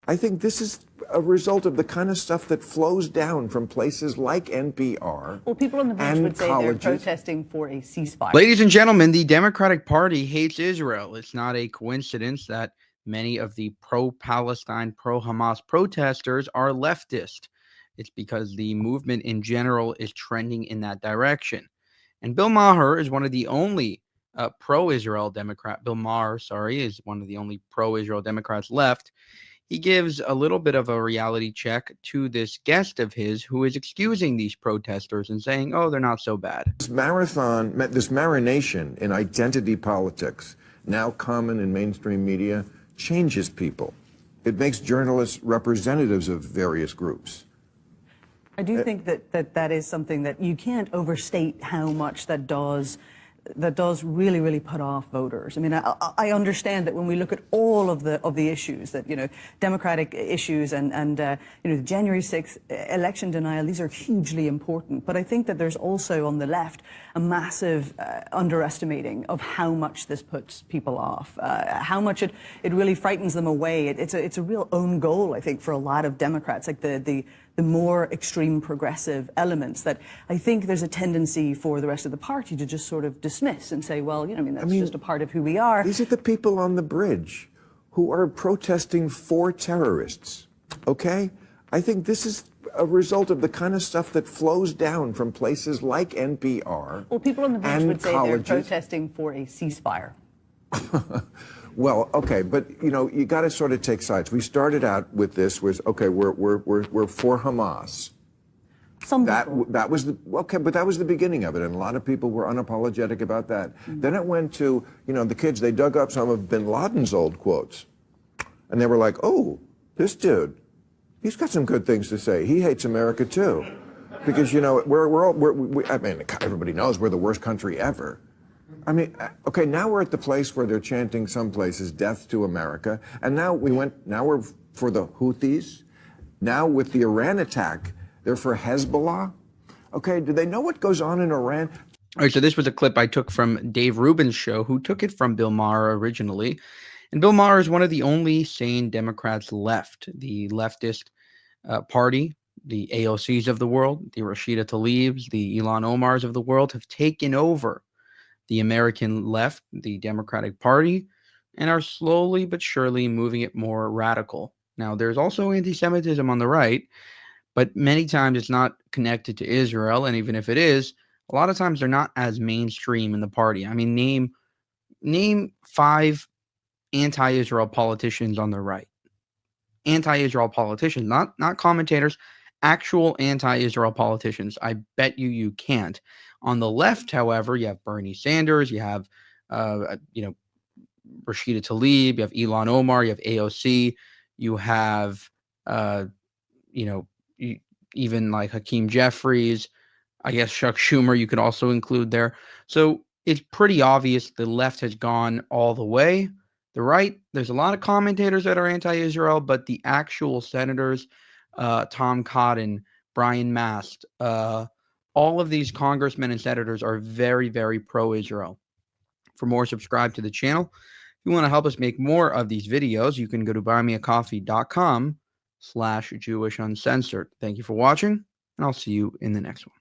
I think this is a result of the kind of stuff that flows down from places like NPR. Well, people on the bridge would say colleges. they're protesting for a ceasefire. Ladies and gentlemen, the Democratic Party hates Israel. It's not a coincidence that many of the pro-Palestine, pro-Hamas protesters are leftist. It's because the movement in general is trending in that direction. And Bill Maher is one of the only pro-Israel Democrat. Bill Maher, is one of the only pro-Israel Democrats left. He gives a little bit of a reality check to this guest of his who is excusing these protesters and saying, oh, they're not so bad. This marination in identity politics, now common in mainstream media, changes people. It makes journalists representatives of various groups. I do think that is something that you can't overstate how much that does really put off voters. I mean, I understand that when we look at all of the issues that, democratic issues and the January 6th election denial, these are hugely important. But I think that there's also on the left a massive underestimating of how much this puts people off, how much it really frightens them away. It's a real own goal, I think, for a lot of Democrats, like the more extreme progressive elements that I think there's a tendency for the rest of the party to just sort of dismiss and say, well, that's just a part of who we are. These are the people on the bridge who are protesting for terrorists, okay? I think this is a result of the kind of stuff that flows down from places like NPR. Well, people on the bridge would say colleges. They're protesting for a ceasefire. Well, okay, but you got to sort of take sides. We started out with this was okay. We're for Hamas. That was the beginning of it, and a lot of people were unapologetic about that. Then it went to the kids. They dug up some of Bin Laden's old quotes, and they were like, "Oh, this dude, he's got some good things to say. He hates America too, because everybody knows we're the worst country ever." I mean, okay, now we're at the place where they're chanting some places, death to America. And now we're for the Houthis. Now with the Iran attack, they're for Hezbollah. Okay, do they know what goes on in Iran? All right, so this was a clip I took from Dave Rubin's show, who took it from Bill Maher originally. And Bill Maher is one of the only sane Democrats left. The leftist party, the AOCs of the world, the Rashida Tlaibs, the Ilhan Omars of the world have taken over the American left, the Democratic Party, and are slowly but surely moving it more radical. Now, there's also anti-Semitism on the right, but many times it's not connected to Israel, and even if it is, a lot of times they're not as mainstream in the party. I mean, name 5 anti-Israel politicians on the right. Anti-Israel politicians, not commentators, actual anti-Israel politicians. I bet you can't. On the left, however, you have Bernie Sanders, you have Rashida Tlaib, you have Ilhan Omar, you have AOC, you have even like Hakeem Jeffries, I guess Chuck Schumer you could also include there. So it's pretty obvious the left has gone all the way. The right, there's a lot of commentators that are anti-Israel, but the actual senators, Tom Cotton, Brian Mast, all of these congressmen and senators are very, very pro-Israel. For more, subscribe to the channel. If you want to help us make more of these videos, you can go to buymeacoffee.com/Jewish Uncensored. Thank you for watching, and I'll see you in the next one.